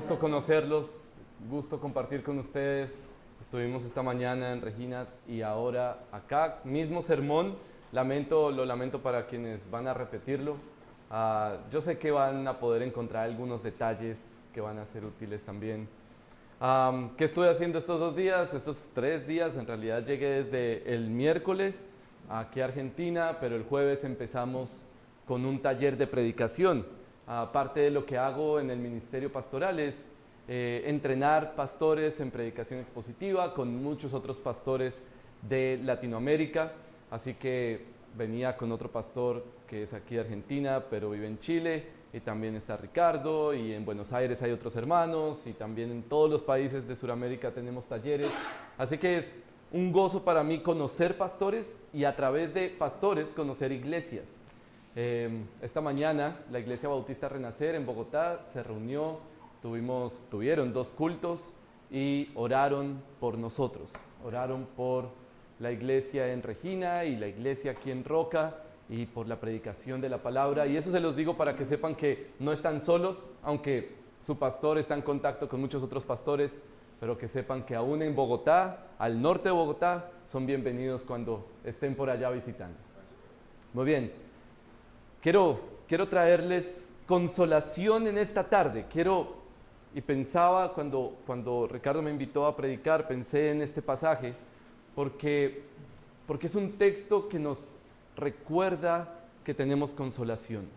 gusto conocerlos, gusto compartir con ustedes. Estuvimos esta mañana en Regina y ahora acá, mismo sermón. Lo lamento para quienes van a repetirlo. Yo sé que van a poder encontrar algunos detalles que van a ser útiles también. ¿Qué estuve haciendo estos 2 días? Estos 3 días, en realidad llegué desde el miércoles aquí a Argentina, pero el jueves empezamos con un taller de predicación. Parte de lo que hago en el ministerio pastoral es entrenar pastores en predicación expositiva con muchos otros pastores de Latinoamérica. Así que venía con otro pastor que es aquí de Argentina, pero vive en Chile, y también está Ricardo, y en Buenos Aires hay otros hermanos, y también en todos los países de Sudamérica tenemos talleres. Así que es un gozo para mí conocer pastores y a través de pastores conocer iglesias. Esta mañana la Iglesia Bautista Renacer en Bogotá se reunió, tuvieron 2 cultos y oraron por nosotros, oraron por la iglesia en Regina y la iglesia aquí en Roca y por la predicación de la palabra. Y eso se los digo para que sepan que no están solos, aunque su pastor está en contacto con muchos otros pastores, pero que sepan que aún en Bogotá, al norte de Bogotá, son bienvenidos cuando estén por allá visitando. Muy bien, quiero traerles consolación en esta tarde. Y pensaba cuando Ricardo me invitó a predicar, pensé en este pasaje, porque es un texto que nos recuerda que tenemos consolación.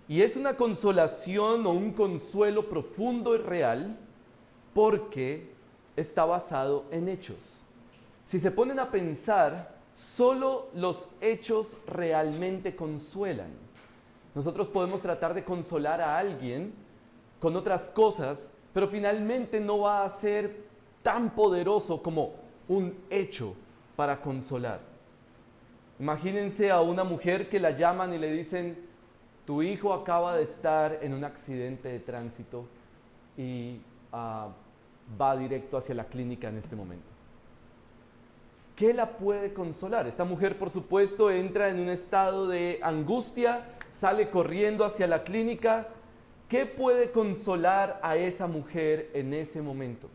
Y es una consolación o un consuelo profundo y real porque está basado en hechos. Si se ponen a pensar, solo los hechos realmente consuelan. Nosotros podemos tratar de consolar a alguien con otras cosas, pero finalmente no va a ser tan poderoso como un hecho para consolar. Imagínense a una mujer que la llaman y le dicen: tu hijo acaba de estar en un accidente de tránsito y va directo hacia la clínica en este momento. ¿Qué la puede consolar? Esta mujer, por supuesto, entra en un estado de angustia, sale corriendo hacia la clínica. ¿Qué puede consolar a esa mujer en ese momento?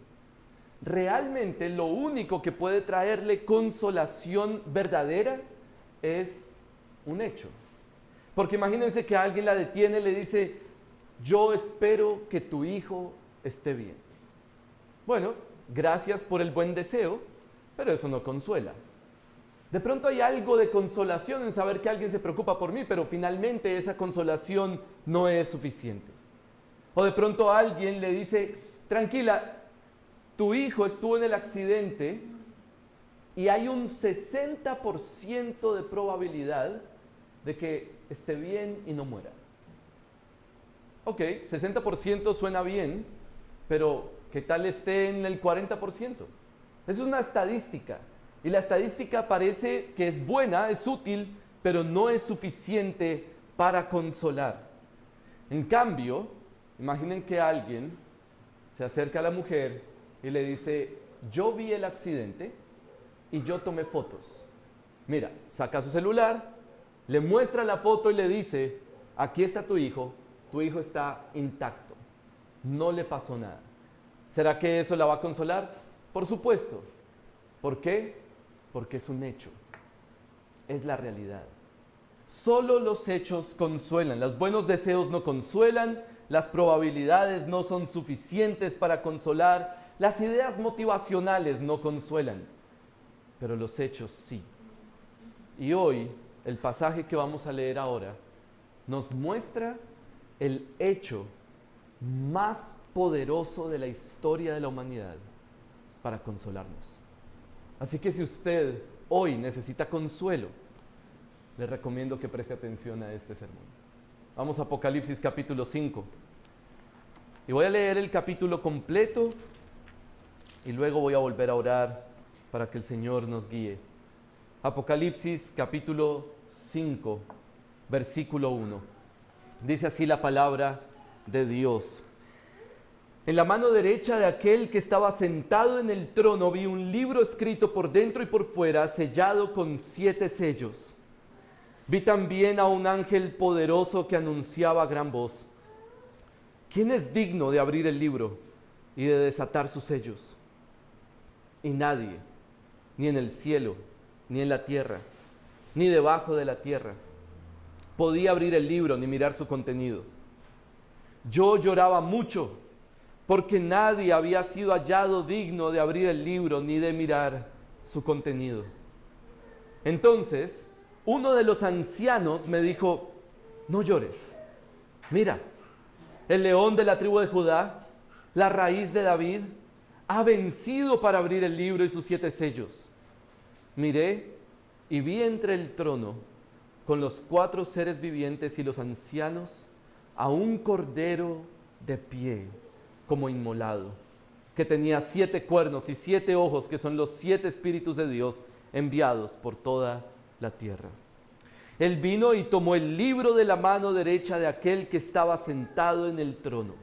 Realmente lo único que puede traerle consolación verdadera es un hecho. Porque imagínense que alguien la detiene y le dice: yo espero que tu hijo esté bien. Bueno, gracias por el buen deseo, pero eso no consuela. De pronto hay algo de consolación en saber que alguien se preocupa por mí, pero finalmente esa consolación no es suficiente. O de pronto alguien le dice: tranquila, tu hijo estuvo en el accidente y hay un 60% de probabilidad de que esté bien y no muera. Ok, 60% suena bien, pero ¿qué tal esté en el 40%? Esa es una estadística. Y la estadística parece que es buena, es útil, pero no es suficiente para consolar. En cambio, imaginen que alguien se acerca a la mujer y le dice: yo vi el accidente y yo tomé fotos. Mira, saca su celular, le muestra la foto y le dice: aquí está tu hijo está intacto, no le pasó nada. ¿Será que eso la va a consolar? Por supuesto. ¿Por qué? Porque es un hecho, es la realidad. Solo los hechos consuelan. Los buenos deseos no consuelan, las probabilidades no son suficientes para consolar, las ideas motivacionales no consuelan, pero los hechos sí. Y hoy, el pasaje que vamos a leer ahora nos muestra el hecho más poderoso de la historia de la humanidad para consolarnos. Así que si usted hoy necesita consuelo, le recomiendo que preste atención a este sermón. Vamos a Apocalipsis capítulo 5. Y voy a leer el capítulo completo y luego voy a volver a orar para que el Señor nos guíe. Apocalipsis capítulo 5, versículo 1. Dice así la palabra de Dios: en la mano derecha de aquel que estaba sentado en el trono vi un libro escrito por dentro y por fuera, sellado con 7 sellos. Vi también a un ángel poderoso que anunciaba a gran voz: ¿quién es digno de abrir el libro y de desatar sus sellos? Y nadie, ni en el cielo, ni en la tierra, ni debajo de la tierra, podía abrir el libro ni mirar su contenido. Yo lloraba mucho porque nadie había sido hallado digno de abrir el libro ni de mirar su contenido. Entonces, uno de los ancianos me dijo: no llores, mira, el león de la tribu de Judá, la raíz de David, ha vencido para abrir el libro y sus 7 sellos. Miré y vi entre el trono, con los 4 seres vivientes y los ancianos, a un cordero de pie, como inmolado, que tenía 7 cuernos y 7 ojos, que son los 7 espíritus de Dios enviados por toda la tierra. Él vino y tomó el libro de la mano derecha de aquel que estaba sentado en el trono.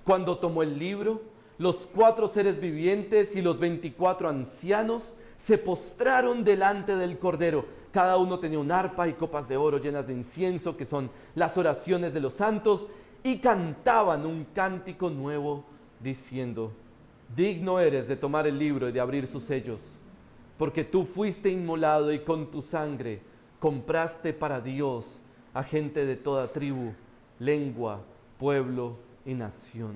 Cuando tomó el libro, los 4 seres vivientes y los 24 ancianos se postraron delante del Cordero. Cada uno tenía un arpa y copas de oro llenas de incienso, que son las oraciones de los santos, y cantaban un cántico nuevo, diciendo: digno eres de tomar el libro y de abrir sus sellos, porque tú fuiste inmolado y con tu sangre compraste para Dios a gente de toda tribu, lengua, pueblo y nación.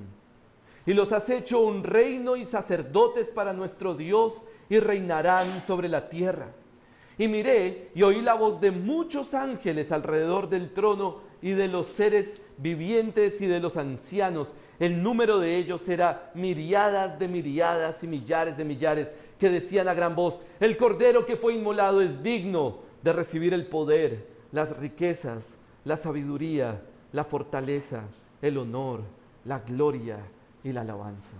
Y los has hecho un reino y sacerdotes para nuestro Dios, y reinarán sobre la tierra. Y miré y oí la voz de muchos ángeles alrededor del trono y de los seres vivientes y de los ancianos. El número de ellos era miríadas de miríadas y millares de millares, que decían a gran voz: el Cordero que fue inmolado es digno de recibir el poder, las riquezas, la sabiduría, la fortaleza, el honor, la gloria y la alabanza.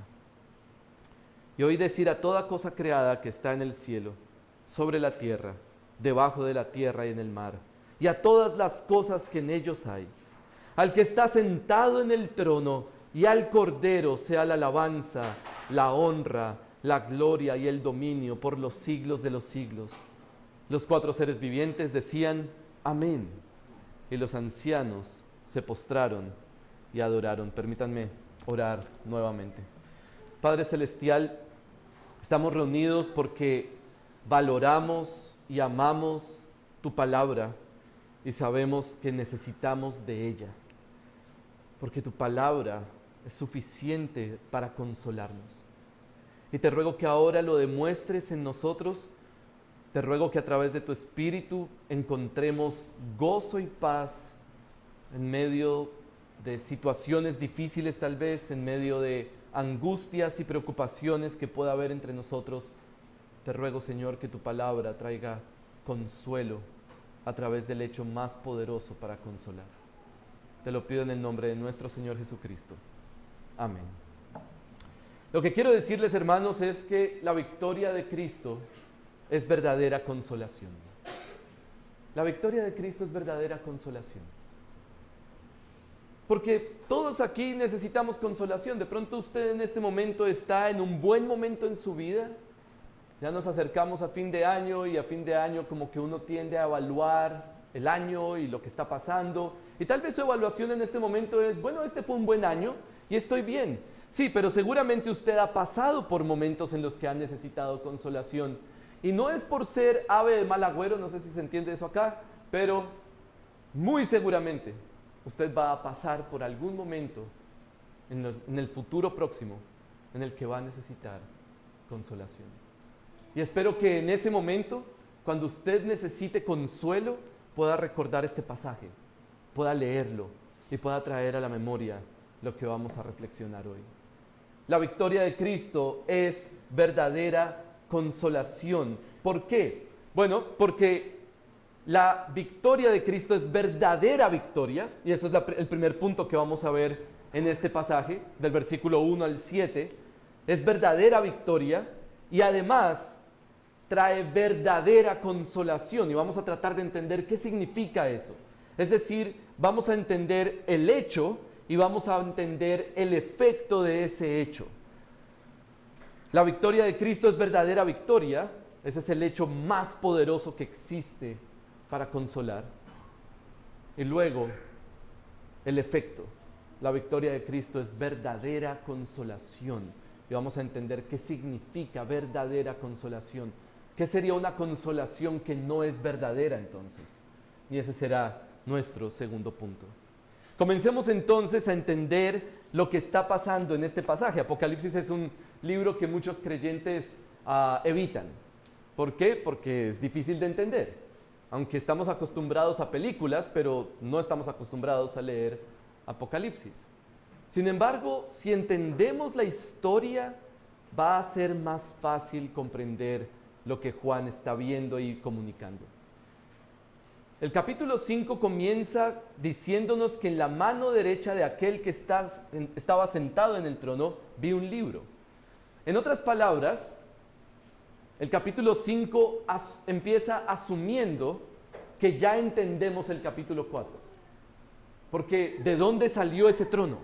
Y oí decir a toda cosa creada que está en el cielo, sobre la tierra, debajo de la tierra y en el mar, y a todas las cosas que en ellos hay: al que está sentado en el trono y al Cordero sea la alabanza, la honra, la gloria y el dominio por los siglos de los siglos. Los 4 seres vivientes decían: amén. Y los ancianos se postraron y adoraron. Permítanme orar nuevamente. Padre Celestial, estamos reunidos porque valoramos y amamos tu palabra y sabemos que necesitamos de ella, porque tu palabra es suficiente para consolarnos. Y te ruego que ahora lo demuestres en nosotros. Te ruego que a través de tu Espíritu encontremos gozo y paz en medio de situaciones difíciles, tal vez en medio de angustias y preocupaciones que pueda haber entre nosotros. Te ruego, Señor, que tu palabra traiga consuelo a través del hecho más poderoso para consolar. Te lo pido en el nombre de nuestro Señor Jesucristo. Amén. Lo que quiero decirles, hermanos, es que la victoria de Cristo es verdadera consolación. La victoria de Cristo es verdadera consolación. Porque todos aquí necesitamos consolación. De pronto usted en este momento está en un buen momento en su vida. Ya nos acercamos a fin de año, y a fin de año como que uno tiende a evaluar el año y lo que está pasando. Y tal vez su evaluación en este momento es: bueno, este fue un buen año y estoy bien. Sí, pero seguramente usted ha pasado por momentos en los que ha necesitado consolación. Y no es por ser ave de mal agüero, no sé si se entiende eso acá, pero muy seguramente usted va a pasar por algún momento en el futuro próximo en el que va a necesitar consolación. Y espero que en ese momento, cuando usted necesite consuelo, pueda recordar este pasaje, pueda leerlo y pueda traer a la memoria lo que vamos a reflexionar hoy. La victoria de Cristo es verdadera consolación. ¿Por qué? Bueno, porque la victoria de Cristo es verdadera victoria, y eso es el primer punto que vamos a ver en este pasaje, del versículo 1 al 7. Es verdadera victoria y además trae verdadera consolación, y vamos a tratar de entender qué significa eso. Es decir, vamos a entender el hecho y vamos a entender el efecto de ese hecho. La victoria de Cristo es verdadera victoria. Ese es el hecho más poderoso que existe para consolar. Y luego, el efecto. la victoria de Cristo es verdadera consolación. Y vamos a entender qué significa verdadera consolación. ¿Qué sería una consolación que no es verdadera entonces? Y ese será nuestro segundo punto. Comencemos entonces a entender lo que está pasando en este pasaje. Apocalipsis es un libro que muchos creyentes evitan. ¿Por qué? Porque es difícil de entender. Aunque estamos acostumbrados a películas, pero no estamos acostumbrados a leer Apocalipsis. Sin embargo, si entendemos la historia, va a ser más fácil comprender lo que Juan está viendo y comunicando. El capítulo 5 comienza diciéndonos que en la mano derecha de aquel que estaba sentado en el trono vi un libro. En otras palabras, el capítulo 5 empieza asumiendo que ya entendemos el capítulo 4. Porque ¿de dónde salió ese trono?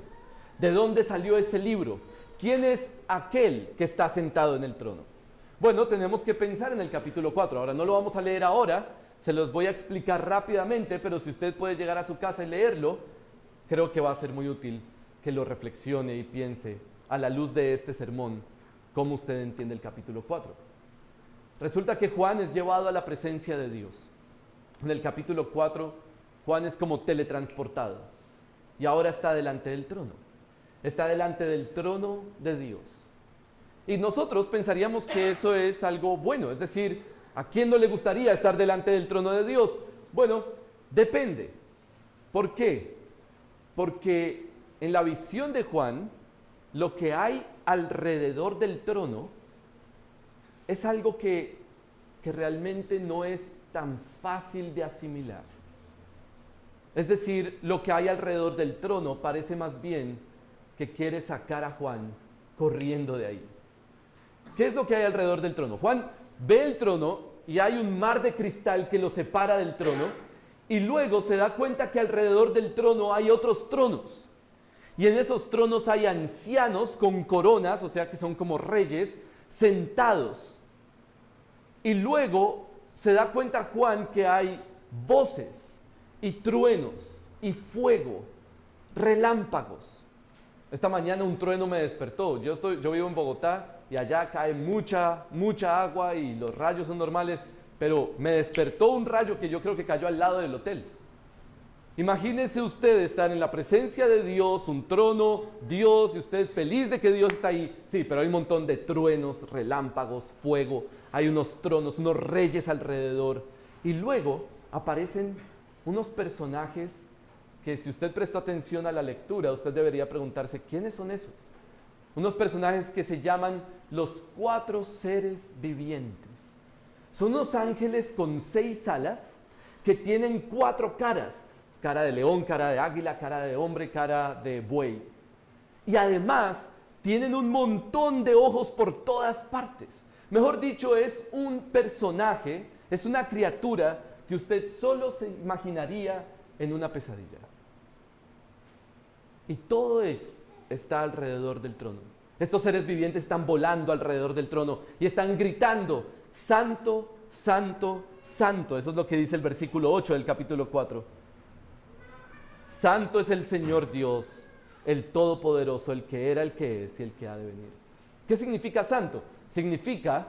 ¿De dónde salió ese libro? ¿Quién es aquel que está sentado en el trono? Bueno, tenemos que pensar en el capítulo 4. Ahora, no lo vamos a leer ahora, se los voy a explicar rápidamente, pero si usted puede llegar a su casa y leerlo, creo que va a ser muy útil que lo reflexione y piense a la luz de este sermón cómo usted entiende el capítulo 4. Resulta que Juan es llevado a la presencia de Dios. En el capítulo 4, Juan es como teletransportado y ahora está delante del trono. Está delante del trono de Dios. Y nosotros pensaríamos que eso es algo bueno, es decir, ¿a quién no le gustaría estar delante del trono de Dios? Bueno, depende. ¿Por qué? Porque en la visión de Juan, lo que hay alrededor del trono es algo que realmente no es tan fácil de asimilar. Es decir, lo que hay alrededor del trono parece más bien que quiere sacar a Juan corriendo de ahí. ¿Qué es lo que hay alrededor del trono? Juan ve el trono y hay un mar de cristal que lo separa del trono y luego se da cuenta que alrededor del trono hay otros tronos. Y en esos tronos hay ancianos con coronas, o sea que son como reyes, sentados. Y luego se da cuenta Juan que hay voces y truenos y fuego, relámpagos. Esta mañana un trueno me despertó. Yo vivo en Bogotá y allá cae mucha agua y los rayos son normales, pero me despertó un rayo que yo creo que cayó al lado del hotel. Imagínese usted estar en la presencia de Dios, un trono, Dios, y usted feliz de que Dios está ahí. Sí, pero hay un montón de truenos, relámpagos, fuego, hay unos tronos, unos reyes alrededor. Y luego aparecen unos personajes que si usted prestó atención a la lectura, usted debería preguntarse, ¿quiénes son esos? Unos personajes que se llaman los 4 seres vivientes. Son unos ángeles con 6 alas que tienen 4 caras. Cara de león, cara de águila, cara de hombre, cara de buey. Y además tienen un montón de ojos por todas partes. Mejor dicho, es un personaje, es una criatura que usted solo se imaginaría en una pesadilla. Y todo eso está alrededor del trono. Estos seres vivientes están volando alrededor del trono y están gritando, Santo, Santo, Santo. Eso es lo que dice el versículo 8 del capítulo 4. Santo es el Señor Dios, el Todopoderoso, el que era, el que es y el que ha de venir. ¿Qué significa santo? Significa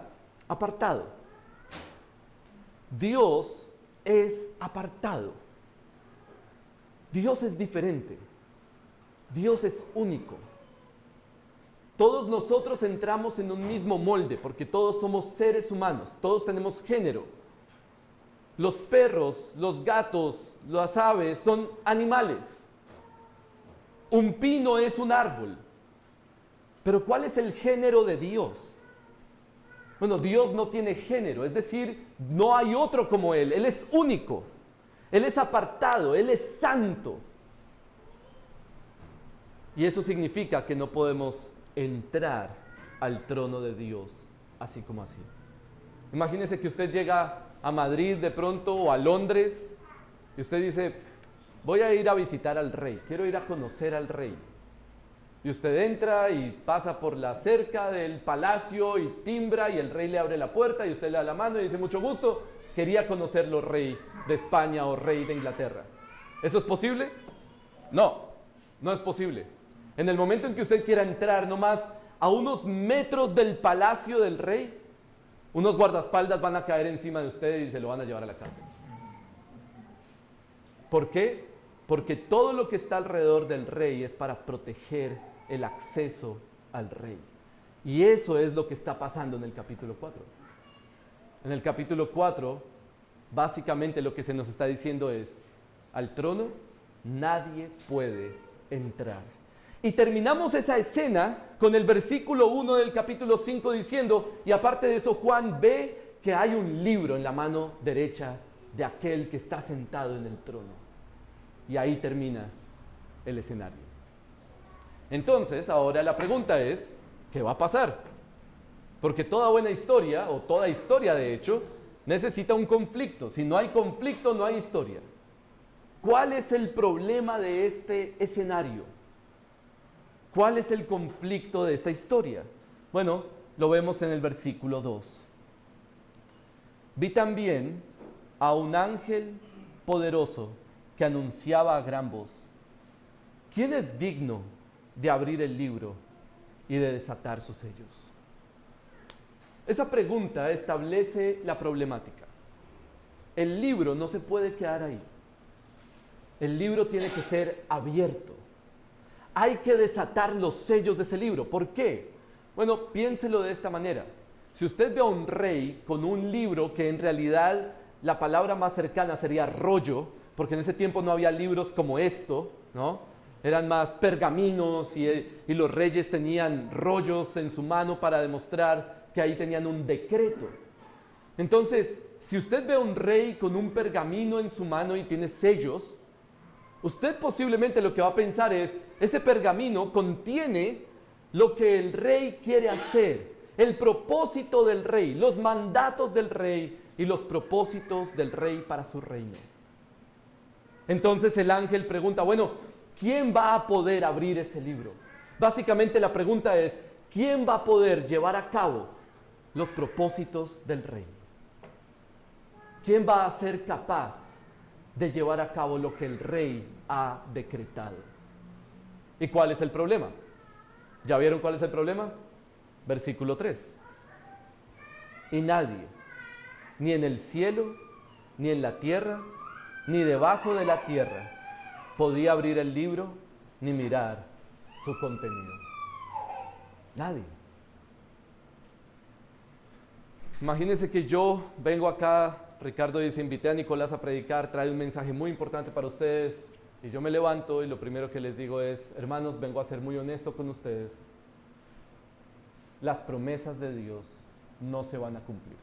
apartado. Dios es apartado. Dios es diferente. Dios es único. Todos nosotros entramos en un mismo molde porque todos somos seres humanos, todos tenemos género. Los perros, los gatos, las aves son animales. Un pino es un árbol. Pero ¿cuál es el género de Dios? Bueno, Dios no tiene género, es decir, no hay otro como Él. Él es único, Él es apartado, Él es santo. Y eso significa que no podemos entrar al trono de Dios así como así. Imagínese que usted llega a Madrid de pronto o a Londres y usted dice, voy a ir a visitar al rey, quiero ir a conocer al rey. Y usted entra y pasa por la cerca del palacio y timbra y el rey le abre la puerta y usted le da la mano y dice, mucho gusto, quería conocerlo rey de España o rey de Inglaterra. ¿Eso es posible? No. No es posible. En el momento en que usted quiera entrar nomás a unos metros del palacio del rey, unos guardaespaldas van a caer encima de usted y se lo van a llevar a la cárcel. ¿Por qué? Porque todo lo que está alrededor del rey es para proteger el acceso al rey. Y eso es lo que está pasando en el capítulo 4. En el capítulo 4, básicamente lo que se nos está diciendo es, al trono nadie puede entrar. Y terminamos esa escena con el versículo 1 del capítulo 5 diciendo, y aparte de eso Juan ve que hay un libro en la mano derecha de aquel que está sentado en el trono. Y ahí termina el escenario. Entonces, ahora la pregunta es, ¿qué va a pasar? Porque toda buena historia, o toda historia de hecho, necesita un conflicto. Si no hay conflicto, no hay historia. ¿Cuál es el problema de este escenario? ¿Cuál es el conflicto de esta historia? Bueno, lo vemos en el versículo 2. Vi también a un ángel poderoso que anunciaba a gran voz, ¿quién es digno de abrir el libro y de desatar sus sellos? Esa pregunta establece la problemática. El libro no se puede quedar ahí. El libro tiene que ser abierto. Hay que desatar los sellos de ese libro. ¿Por qué? Bueno, piénselo de esta manera. Si usted ve a un rey con un libro que en realidad la palabra más cercana sería rollo, porque en ese tiempo no había libros como esto, ¿no? Eran más pergaminos y los reyes tenían rollos en su mano para demostrar que ahí tenían un decreto. Entonces, si usted ve a un rey con un pergamino en su mano y tiene sellos, usted posiblemente lo que va a pensar es, ese pergamino contiene lo que el rey quiere hacer, el propósito del rey, los mandatos del rey y los propósitos del rey para su reino. Entonces el ángel pregunta, bueno, ¿quién va a poder abrir ese libro? Básicamente la pregunta es, ¿quién va a poder llevar a cabo los propósitos del rey? ¿Quién va a ser capaz de llevar a cabo lo que el rey ha decretado? ¿Y cuál es el problema? ¿Ya vieron cuál es el problema? Versículo 3. Y nadie, ni en el cielo, ni en la tierra, ni debajo de la tierra, podía abrir el libro ni mirar su contenido. Nadie. Imagínense que yo vengo acá, Ricardo dice, invité a Nicolás a predicar, trae un mensaje muy importante para ustedes, y yo me levanto y lo primero que les digo es, hermanos, vengo a ser muy honesto con ustedes. Las promesas de Dios no se van a cumplir.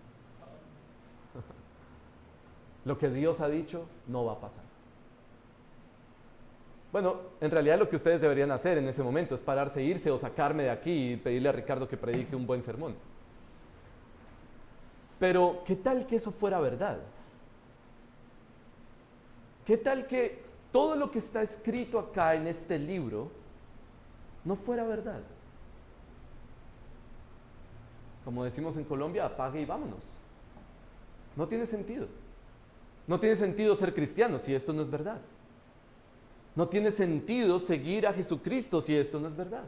Lo que Dios ha dicho no va a pasar. Bueno, en realidad lo que ustedes deberían hacer en ese momento es pararse, irse o sacarme de aquí y pedirle a Ricardo que predique un buen sermón. Pero, ¿qué tal que eso fuera verdad? ¿Qué tal que todo lo que está escrito acá en este libro no fuera verdad? Como decimos en Colombia, apague y vámonos. No tiene sentido. No tiene sentido ser cristiano si esto no es verdad. No tiene sentido seguir a Jesucristo si esto no es verdad.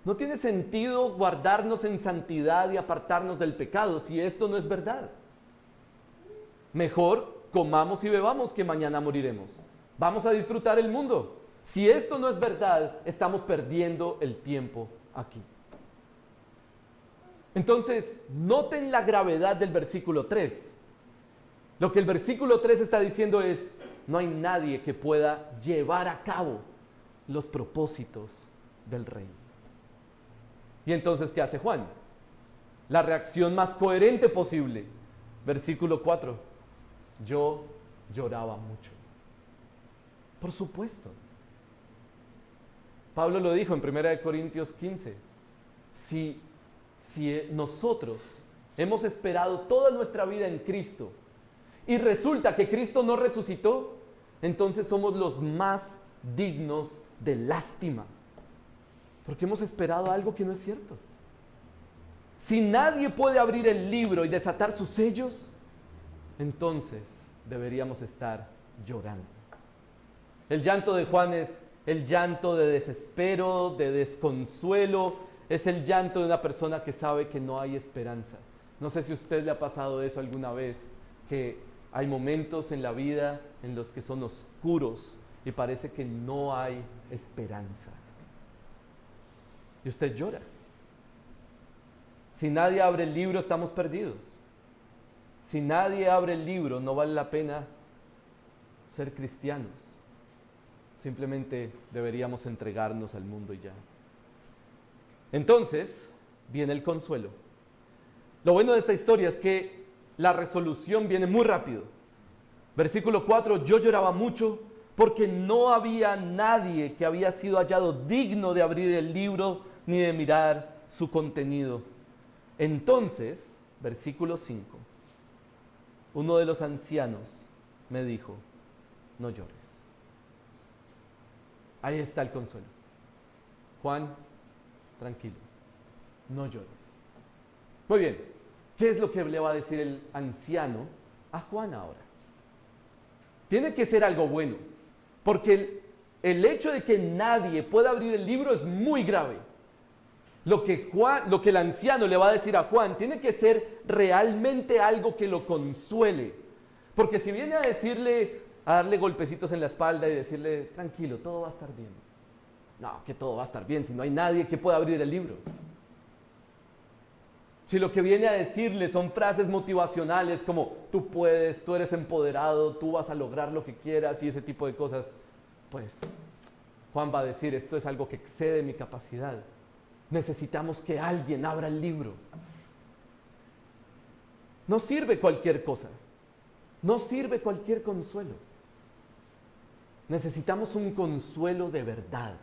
No tiene sentido guardarnos en santidad y apartarnos del pecado si esto no es verdad. Mejor comamos y bebamos que mañana moriremos. Vamos a disfrutar el mundo. Si esto no es verdad, estamos perdiendo el tiempo aquí. Entonces, noten la gravedad del versículo 3. Lo que el versículo 3 está diciendo es, no hay nadie que pueda llevar a cabo los propósitos del rey. Y entonces, ¿qué hace Juan? La reacción más coherente posible. Versículo 4. Yo lloraba mucho. Por supuesto. Pablo lo dijo en 1 Corintios 15. Si nosotros hemos esperado toda nuestra vida en Cristo y resulta que Cristo no resucitó, entonces somos los más dignos de lástima. Porque hemos esperado algo que no es cierto. Si nadie puede abrir el libro y desatar sus sellos, entonces deberíamos estar llorando. El llanto de Juan es el llanto de desespero, de desconsuelo, es el llanto de una persona que sabe que no hay esperanza. No sé si a usted le ha pasado eso alguna vez, que hay momentos en la vida en los que son oscuros y parece que no hay esperanza. Y usted llora. Si nadie abre el libro, estamos perdidos. Si nadie abre el libro, no vale la pena ser cristianos. Simplemente deberíamos entregarnos al mundo y ya. Entonces, viene el consuelo. Lo bueno de esta historia es que la resolución viene muy rápido. Versículo 4, yo lloraba mucho porque no había nadie que había sido hallado digno de abrir el libro ni de mirar su contenido. Entonces, versículo 5, uno de los ancianos me dijo, no llores. Ahí está el consuelo. Juan, tranquilo, no llores. Muy bien, ¿qué es lo que le va a decir el anciano a Juan ahora? Tiene que ser algo bueno, porque el hecho de que nadie pueda abrir el libro es muy grave. Lo que el anciano le va a decir a Juan tiene que ser realmente algo que lo consuele. Porque si viene a decirle, a darle golpecitos en la espalda y decirle, tranquilo, todo va a estar bien. No, que todo va a estar bien si no hay nadie que pueda abrir el libro. Si lo que viene a decirle son frases motivacionales como tú puedes, tú eres empoderado, tú vas a lograr lo que quieras y ese tipo de cosas, pues Juan va a decir, esto es algo que excede mi capacidad. Necesitamos que alguien abra el libro. No sirve cualquier cosa. No sirve cualquier consuelo. Necesitamos un consuelo de verdad.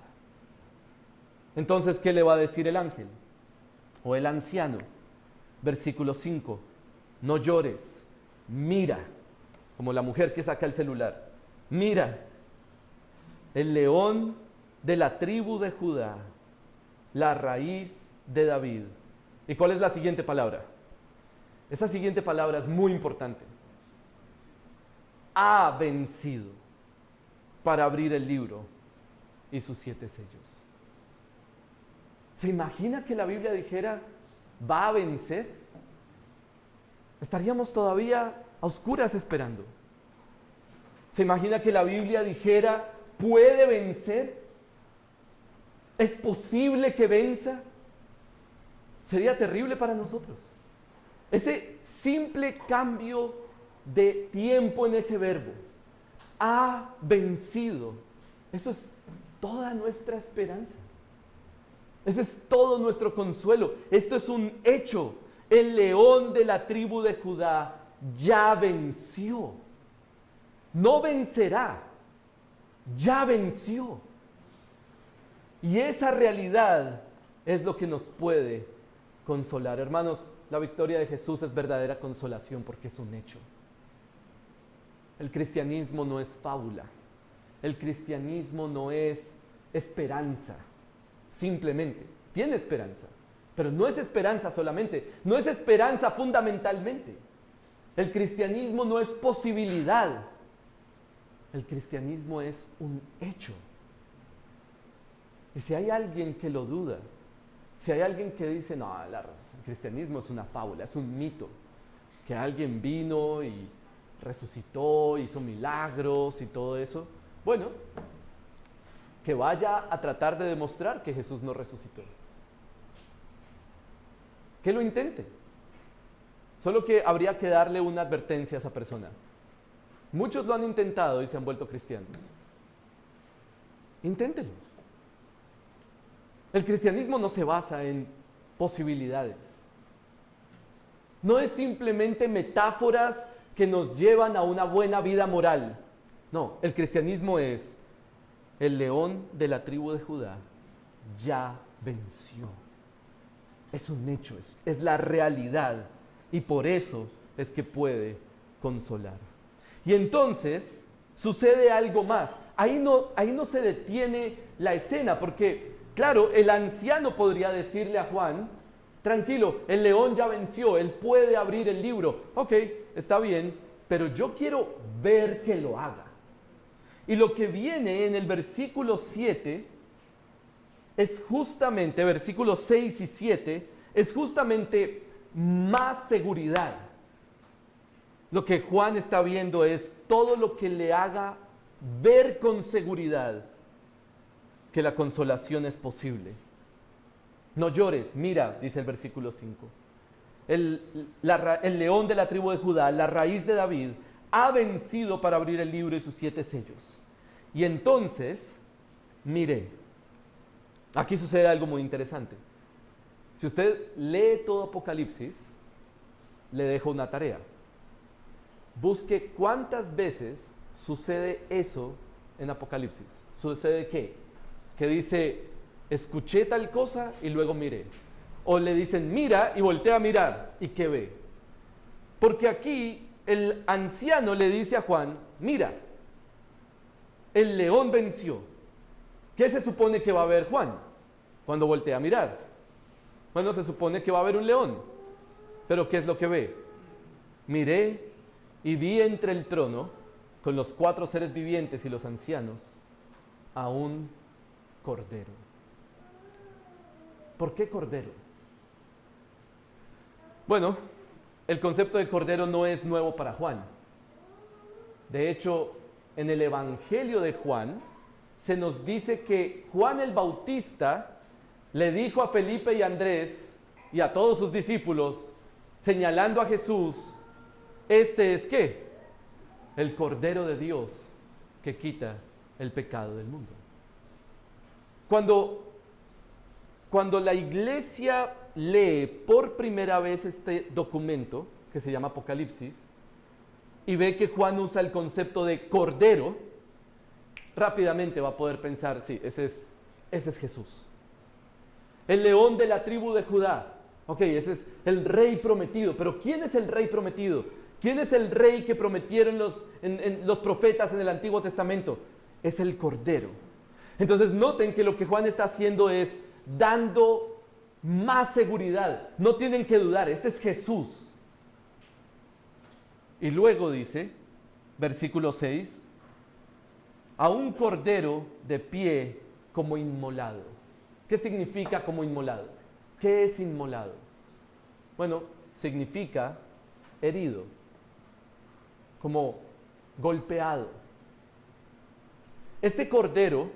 Entonces, ¿qué le va a decir el ángel? O el anciano. Versículo 5. No llores. Mira. Como la mujer que saca el celular. Mira. El león de la tribu de Judá. La raíz de David. ¿Y cuál es la siguiente palabra? Esa siguiente palabra es muy importante. Ha vencido para abrir el libro y sus 7 sellos. ¿Se imagina que la Biblia dijera, va a vencer? Estaríamos todavía a oscuras esperando. ¿Se imagina que la Biblia dijera, puede vencer? ¿Es posible que venza? Sería terrible para nosotros. Ese simple cambio de tiempo en ese verbo, ha vencido, eso es toda nuestra esperanza. Ese es todo nuestro consuelo. Esto es un hecho. El león de la tribu de Judá ya venció. No vencerá, ya venció. Y esa realidad es lo que nos puede consolar. Hermanos, la victoria de Jesús es verdadera consolación porque es un hecho. El cristianismo no es fábula. El cristianismo no es esperanza. Simplemente, tiene esperanza. Pero no es esperanza solamente. No es esperanza fundamentalmente. El cristianismo no es posibilidad. El cristianismo es un hecho. Y si hay alguien que lo duda, si hay alguien que dice, no, el cristianismo es una fábula, es un mito, que alguien vino y resucitó, hizo milagros y todo eso, bueno, que vaya a tratar de demostrar que Jesús no resucitó. Que lo intente. Solo que habría que darle una advertencia a esa persona. Muchos lo han intentado y se han vuelto cristianos. Inténtelo. El cristianismo no se basa en posibilidades. No es simplemente metáforas que nos llevan a una buena vida moral. No, el cristianismo es el león de la tribu de Judá ya venció. Es un hecho, es la realidad y por eso es que puede consolar. Y entonces sucede algo más. Ahí no se detiene la escena porque, claro, el anciano podría decirle a Juan, tranquilo, el león ya venció, él puede abrir el libro. Ok, está bien, pero yo quiero ver que lo haga. Y lo que viene en el versículo 7 es justamente, versículos 6 y 7, es justamente más seguridad. Lo que Juan está viendo es todo lo que le haga ver con seguridad que la consolación es posible. No llores, mira, dice el versículo 5. El león de la tribu de Judá, la raíz de David, ha vencido para abrir el libro y sus 7 sellos. Y entonces, mire, aquí sucede algo muy interesante. Si usted lee todo Apocalipsis, le dejo una tarea. Busque cuántas veces sucede eso en Apocalipsis. ¿Sucede qué? Que dice, escuché tal cosa y luego miré. O le dicen, mira y voltea a mirar. ¿Y qué ve? Porque aquí el anciano le dice a Juan, mira, el león venció. ¿Qué se supone que va a ver Juan cuando voltea a mirar? Bueno, se supone que va a haber un león. Pero ¿qué es lo que ve? Miré y vi entre el trono, con los 4 seres vivientes y los ancianos, a un cordero. ¿Por qué cordero? Bueno, el concepto de cordero no es nuevo para Juan. De hecho, en el Evangelio de Juan, se nos dice que Juan el Bautista le dijo a Felipe y Andrés y a todos sus discípulos, señalando a Jesús, este es ¿qué? El Cordero de Dios que quita el pecado del mundo. Cuando la iglesia lee por primera vez este documento, que se llama Apocalipsis, y ve que Juan usa el concepto de cordero, rápidamente va a poder pensar, sí, ese es Jesús. El león de la tribu de Judá. Ok, ese es el rey prometido. Pero ¿quién es el rey prometido? ¿Quién es el rey que prometieron los profetas en el Antiguo Testamento? Es el Cordero. Entonces noten que lo que Juan está haciendo es dando más seguridad. No tienen que dudar, este es Jesús. Y luego dice, versículo 6, a un cordero de pie como inmolado. ¿Qué significa como inmolado? ¿Qué es inmolado? Bueno, significa herido, como golpeado. Este cordero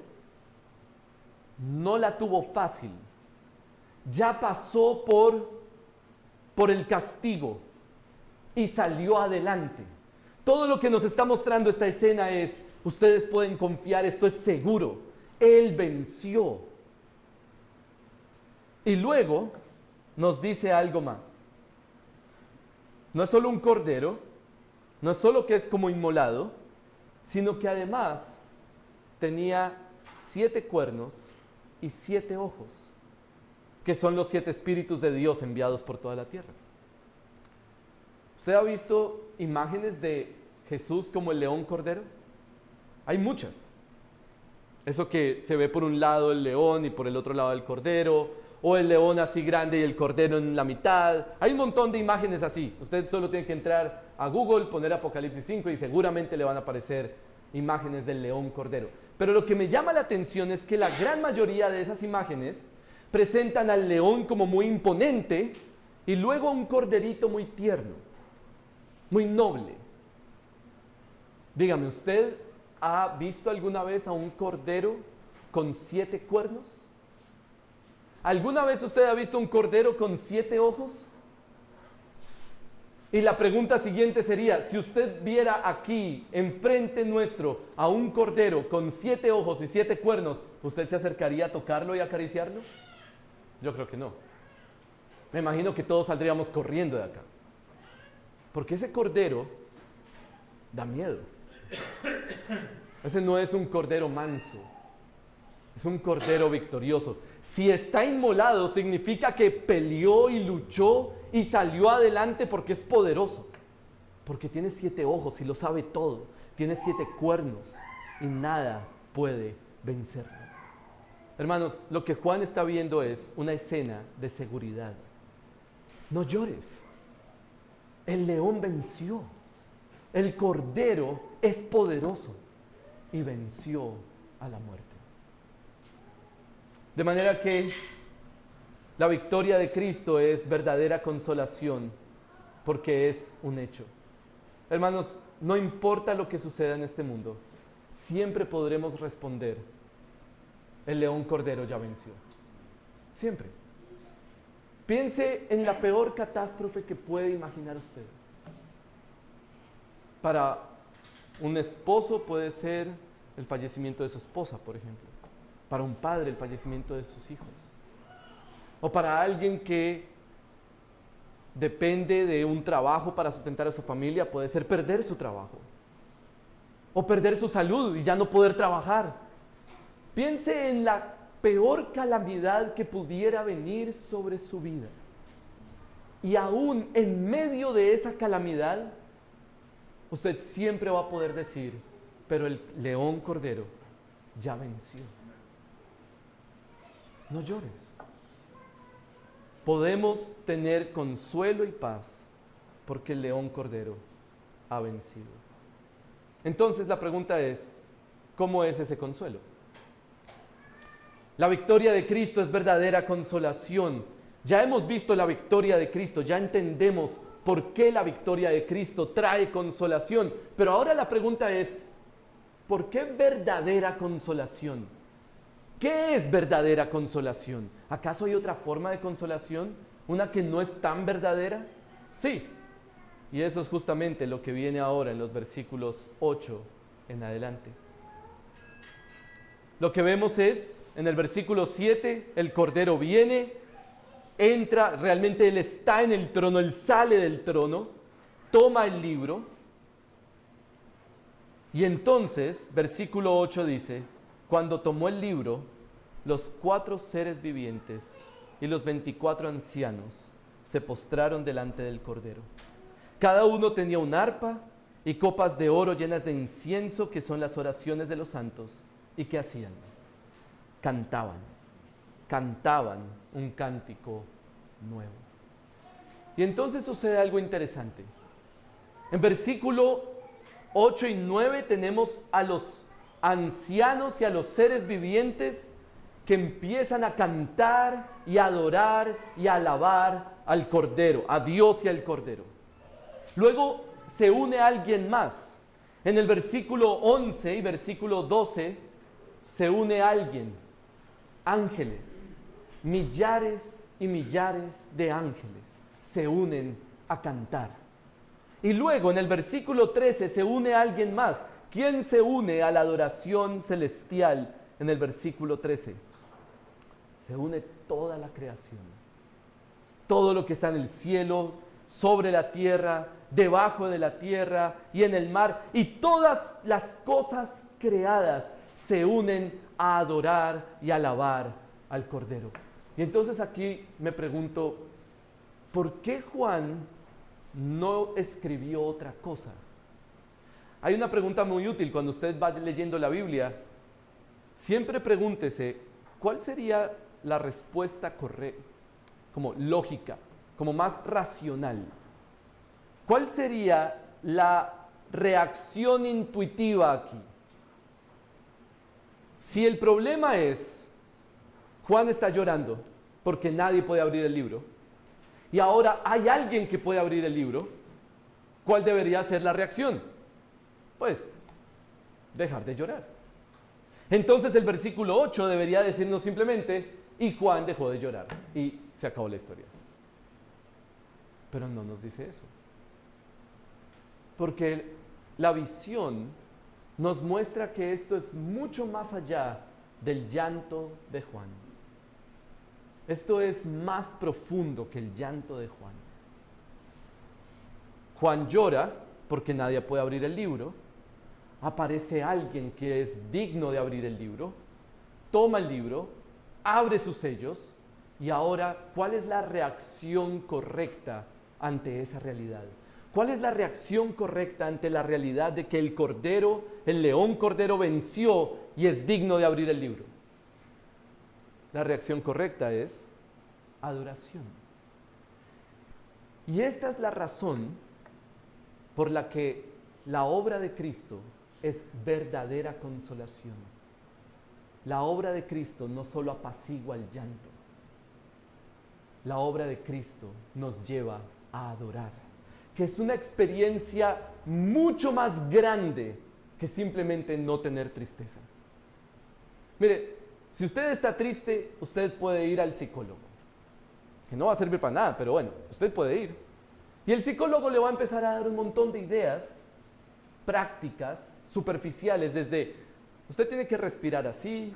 no la tuvo fácil. Ya pasó por el castigo y salió adelante. Todo lo que nos está mostrando esta escena es, ustedes pueden confiar, esto es seguro. Él venció. Y luego nos dice algo más. No es solo un cordero, no es solo que es como inmolado, sino que además tenía 7 cuernos y 7 ojos, que son los 7 espíritus de Dios enviados por toda la tierra. ¿Usted ha visto imágenes de Jesús como el león cordero? Hay muchas. Eso que se ve por un lado el león y por el otro lado el cordero, o el león así grande y el cordero en la mitad. Hay un montón de imágenes así. Usted solo tiene que entrar a Google, poner Apocalipsis 5 y seguramente le van a aparecer imágenes del león cordero. Pero lo que me llama la atención es que la gran mayoría de esas imágenes presentan al león como muy imponente y luego a un corderito muy tierno, muy noble. Dígame, ¿usted ha visto alguna vez a un cordero con 7 cuernos? ¿Alguna vez usted ha visto un cordero con 7 ojos? Y la pregunta siguiente sería, si usted viera aquí, enfrente nuestro, a un cordero con 7 ojos y 7 cuernos, ¿usted se acercaría a tocarlo y acariciarlo? Yo creo que no. Me imagino que todos saldríamos corriendo de acá. Porque ese cordero da miedo. Ese no es un cordero manso. Es un cordero victorioso. Si está inmolado, significa que peleó y luchó y salió adelante porque es poderoso. Porque tiene 7 ojos y lo sabe todo. Tiene 7 cuernos y nada puede vencerlo. Hermanos, lo que Juan está viendo es una escena de seguridad. No llores. El león venció. El cordero es poderoso. y venció a la muerte. De manera que la victoria de Cristo es verdadera consolación porque es un hecho. Hermanos, no importa lo que suceda en este mundo, siempre podremos responder: el león cordero ya venció. Siempre. Piense en la peor catástrofe que puede imaginar usted. Para un esposo puede ser el fallecimiento de su esposa, por ejemplo. Para un padre, el fallecimiento de sus hijos. O para alguien que depende de un trabajo para sustentar a su familia, puede ser perder su trabajo. O perder su salud y ya no poder trabajar. Piense en la peor calamidad que pudiera venir sobre su vida. Y aún en medio de esa calamidad, usted siempre va a poder decir: pero el león cordero ya venció. No llores. Podemos tener consuelo y paz porque el león cordero ha vencido. Entonces la pregunta es: ¿cómo es ese consuelo? La victoria de Cristo es verdadera consolación. Ya hemos visto la victoria de Cristo, ya entendemos por qué la victoria de Cristo trae consolación. Pero ahora la pregunta es: ¿por qué verdadera consolación? ¿Qué es verdadera consolación? ¿Acaso hay otra forma de consolación? ¿Una que no es tan verdadera? Sí. Y eso es justamente lo que viene ahora en los versículos 8 en adelante. Lo que vemos es, en el versículo 7, el Cordero viene, entra, realmente Él está en el trono, Él sale del trono, toma el libro, y entonces, versículo 8 dice: cuando tomó el libro, los 4 seres vivientes y los 24 ancianos se postraron delante del Cordero. Cada uno tenía un arpa y copas de oro llenas de incienso, que son las oraciones de los santos. ¿Y qué hacían? Cantaban un cántico nuevo. Y entonces sucede algo interesante. En versículo 8 y 9 tenemos a los ancianos y a los seres vivientes que empiezan a cantar y a adorar y a alabar al Cordero, a Dios y al Cordero. Luego se une alguien más. En el versículo 11 y versículo 12 se une alguien, ángeles, millares y millares de ángeles se unen a cantar. Y luego en el versículo 13 se une alguien más. ¿Quién se une a la adoración celestial en el versículo 13? Se une toda la creación. Todo lo que está en el cielo, sobre la tierra, debajo de la tierra y en el mar. Y todas las cosas creadas se unen a adorar y alabar al Cordero. Y entonces aquí me pregunto, ¿por qué Juan no escribió otra cosa? Hay una pregunta muy útil cuando usted va leyendo la Biblia. Siempre pregúntese, ¿cuál sería la respuesta correcta, como lógica, como más racional? ¿Cuál sería la reacción intuitiva aquí? Si el problema es, Juan está llorando porque nadie puede abrir el libro, y ahora hay alguien que puede abrir el libro, ¿cuál debería ser la reacción? Pues, dejar de llorar. Entonces el versículo 8 debería decirnos simplemente: y Juan dejó de llorar, y se acabó la historia. Pero no nos dice eso. Porque la visión nos muestra que esto es mucho más allá del llanto de Juan. Esto es más profundo que el llanto de Juan. Juan llora porque nadie puede abrir el libro. Aparece alguien que es digno de abrir el libro, toma el libro, abre sus sellos, y ahora, ¿cuál es la reacción correcta ante esa realidad? ¿Cuál es la reacción correcta ante la realidad de que el Cordero, el león Cordero venció y es digno de abrir el libro? La reacción correcta es adoración. Y esta es la razón por la que la obra de Cristo es verdadera consolación. La obra de Cristo no solo apacigua el llanto, la obra de Cristo nos lleva a adorar, que es una experiencia mucho más grande que simplemente no tener tristeza. Mire, si usted está triste, usted puede ir al psicólogo, que no va a servir para nada, pero bueno, usted puede ir. Y el psicólogo le va a empezar a dar un montón de ideas prácticas, superficiales, desde usted tiene que respirar así,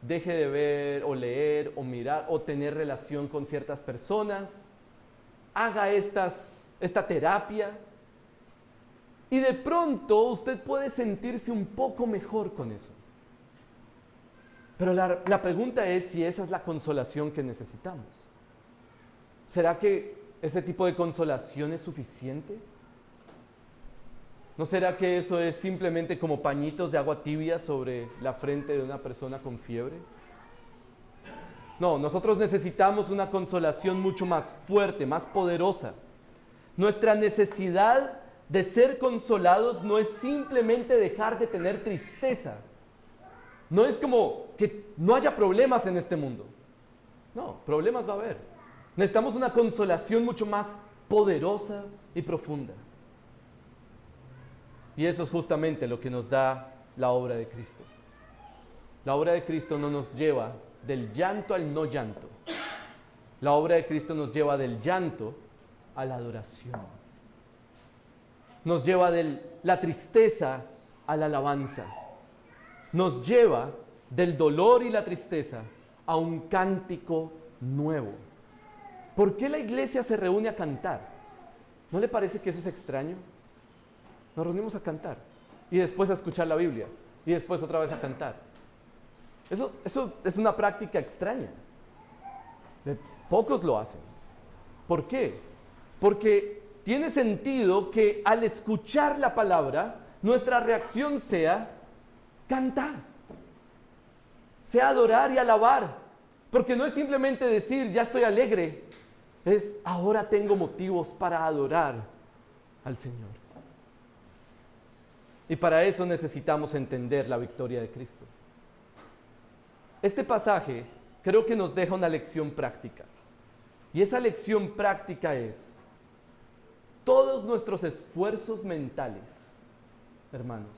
deje de ver o leer o mirar o tener relación con ciertas personas, haga esta terapia, y de pronto usted puede sentirse un poco mejor con eso. Pero la pregunta es si esa es la consolación que necesitamos. ¿Será que ese tipo de consolación es suficiente? ¿No será que eso es simplemente como pañitos de agua tibia sobre la frente de una persona con fiebre? No, nosotros necesitamos una consolación mucho más fuerte, más poderosa. Nuestra necesidad de ser consolados no es simplemente dejar de tener tristeza. No es como que no haya problemas en este mundo. No, problemas va a haber. Necesitamos una consolación mucho más poderosa y profunda. Y eso es justamente lo que nos da la obra de Cristo. La obra de Cristo no nos lleva del llanto al no llanto. La obra de Cristo nos lleva del llanto a la adoración. Nos lleva de la tristeza a la alabanza. Nos lleva del dolor y la tristeza a un cántico nuevo. ¿Por qué la iglesia se reúne a cantar? ¿No le parece que eso es extraño? Nos reunimos a cantar y después a escuchar la Biblia y después otra vez a cantar. Eso es una práctica extraña. Pocos lo hacen. ¿Por qué? Porque tiene sentido que al escuchar la palabra, nuestra reacción sea cantar, sea adorar y alabar. Porque no es simplemente decir, ya estoy alegre, es ahora tengo motivos para adorar al Señor. Y para eso necesitamos entender la victoria de Cristo. Este pasaje creo que nos deja una lección práctica. Y esa lección práctica es, todos nuestros esfuerzos mentales, hermanos,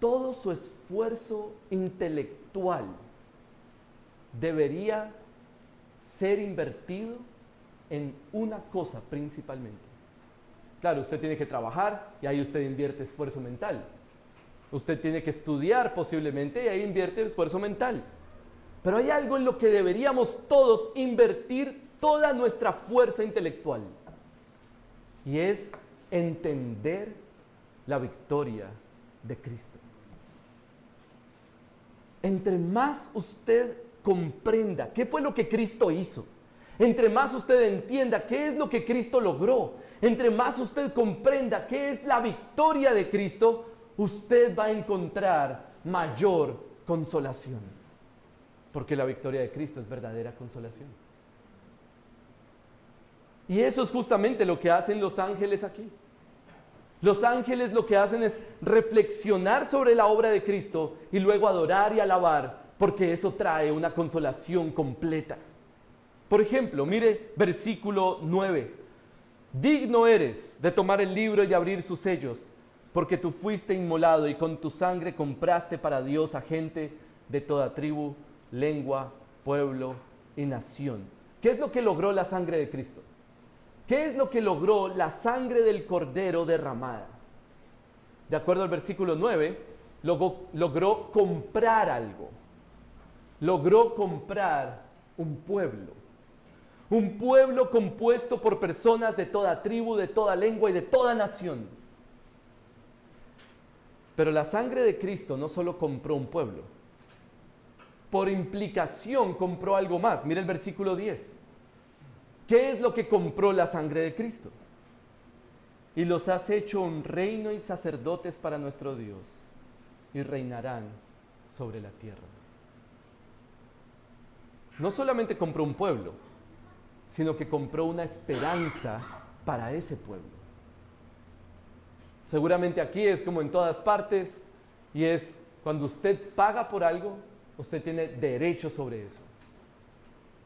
todo su esfuerzo intelectual debería ser invertido en una cosa principalmente. Claro, usted tiene que trabajar y ahí usted invierte esfuerzo mental. Usted tiene que estudiar posiblemente y ahí invierte esfuerzo mental. Pero hay algo en lo que deberíamos todos invertir toda nuestra fuerza intelectual. Y es entender la victoria de Cristo. Entre más usted comprenda qué fue lo que Cristo hizo, entre más usted entienda qué es lo que Cristo logró, entre más usted comprenda qué es la victoria de Cristo, usted va a encontrar mayor consolación. Porque la victoria de Cristo es verdadera consolación. Y eso es justamente lo que hacen los ángeles aquí. Los ángeles lo que hacen es reflexionar sobre la obra de Cristo y luego adorar y alabar, porque eso trae una consolación completa. Por ejemplo, mire versículo 9. Digno eres de tomar el libro y de abrir sus sellos, porque tú fuiste inmolado y con tu sangre compraste para Dios a gente de toda tribu, lengua, pueblo y nación. ¿Qué es lo que logró la sangre de Cristo? ¿Qué es lo que logró la sangre del Cordero derramada? De acuerdo al versículo 9, logró comprar algo. Logró comprar un pueblo. Un pueblo compuesto por personas de toda tribu, de toda lengua y de toda nación. Pero la sangre de Cristo no solo compró un pueblo. Por implicación compró algo más. Mira el versículo 10. ¿Qué es lo que compró la sangre de Cristo? Y los has hecho un reino y sacerdotes para nuestro Dios, y reinarán sobre la tierra. No solamente compró un pueblo, sino que compró una esperanza para ese pueblo. Seguramente aquí es como en todas partes, y es cuando usted paga por algo, usted tiene derecho sobre eso.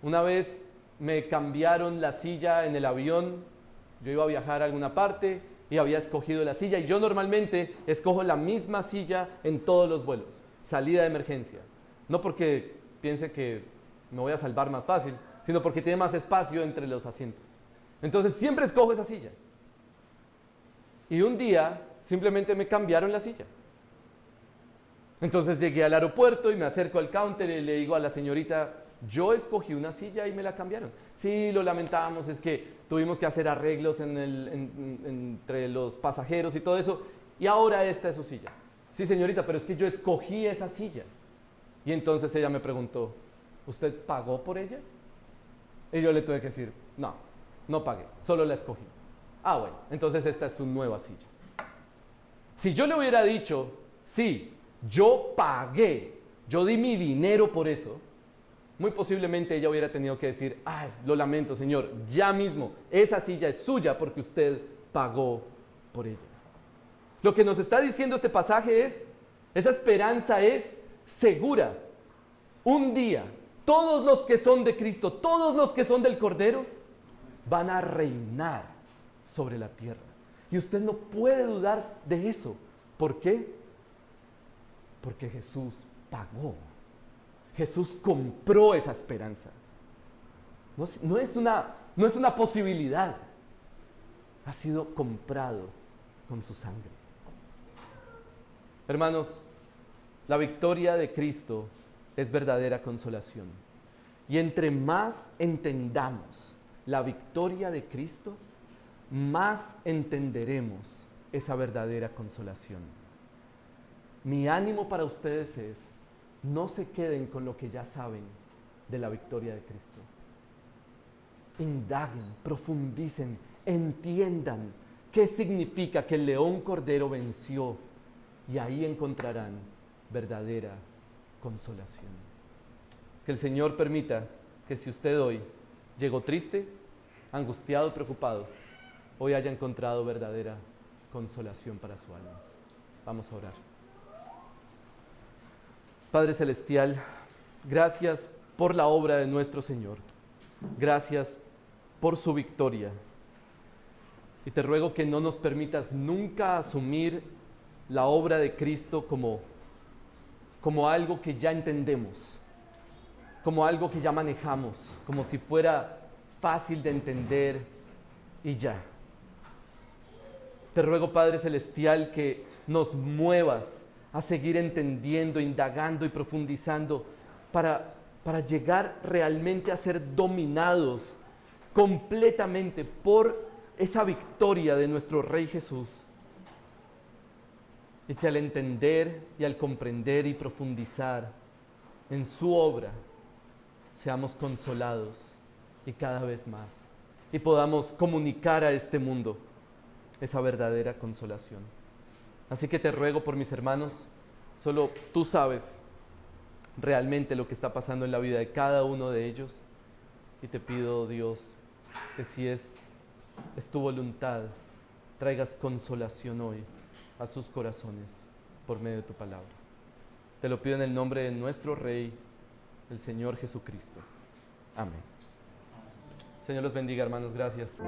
Una vez me cambiaron la silla en el avión, yo iba a viajar a alguna parte y había escogido la silla, y yo normalmente escojo la misma silla en todos los vuelos, salida de emergencia. No porque piense que me voy a salvar más fácil, sino porque tiene más espacio entre los asientos. Entonces siempre escojo esa silla. Y un día simplemente me cambiaron la silla. Entonces llegué al aeropuerto y me acerco al counter y le digo a la señorita, yo escogí una silla y me la cambiaron. Sí, lo lamentamos, es que tuvimos que hacer arreglos entre los pasajeros y todo eso, y ahora esta es su silla. Sí, señorita, pero es que yo escogí esa silla. Y entonces ella me preguntó, ¿usted pagó por ella? Y yo le tuve que decir, no, no pagué, solo la escogí. Ah, bueno, entonces esta es su nueva silla. Si yo le hubiera dicho, sí, yo pagué, yo di mi dinero por eso, muy posiblemente ella hubiera tenido que decir, ay, lo lamento, señor, ya mismo, esa silla es suya porque usted pagó por ella. Lo que nos está diciendo este pasaje es, esa esperanza es segura. Un día, todos los que son de Cristo, todos los que son del Cordero, van a reinar sobre la tierra. Y usted no puede dudar de eso. ¿Por qué? Porque Jesús pagó. Jesús compró esa esperanza. No es una posibilidad. Ha sido comprado con su sangre. Hermanos, la victoria de Cristo es verdadera consolación. Y entre más entendamos la victoria de Cristo, más entenderemos esa verdadera consolación. Mi ánimo para ustedes es, no se queden con lo que ya saben de la victoria de Cristo. Indaguen, profundicen, entiendan qué significa que el león cordero venció, y ahí encontrarán verdadera consolación. Que el Señor permita que si usted hoy llegó triste, angustiado, preocupado, hoy haya encontrado verdadera consolación para su alma. Vamos a orar. Padre Celestial, gracias por la obra de nuestro Señor. Gracias por su victoria. Y te ruego que no nos permitas nunca asumir la obra de Cristo como algo que ya entendemos, como algo que ya manejamos, como si fuera fácil de entender y ya. Te ruego, Padre Celestial, que nos muevas a seguir entendiendo, indagando y profundizando para llegar realmente a ser dominados completamente por esa victoria de nuestro Rey Jesús. Y que al entender y al comprender y profundizar en su obra, seamos consolados y cada vez más. Y podamos comunicar a este mundo esa verdadera consolación. Así que te ruego por mis hermanos, solo tú sabes realmente lo que está pasando en la vida de cada uno de ellos. Y te pido, Dios, que si es tu voluntad, traigas consolación hoy a sus corazones por medio de tu palabra. Te lo pido en el nombre de nuestro Rey, el Señor Jesucristo. Amén. Señor los bendiga, hermanos. Gracias.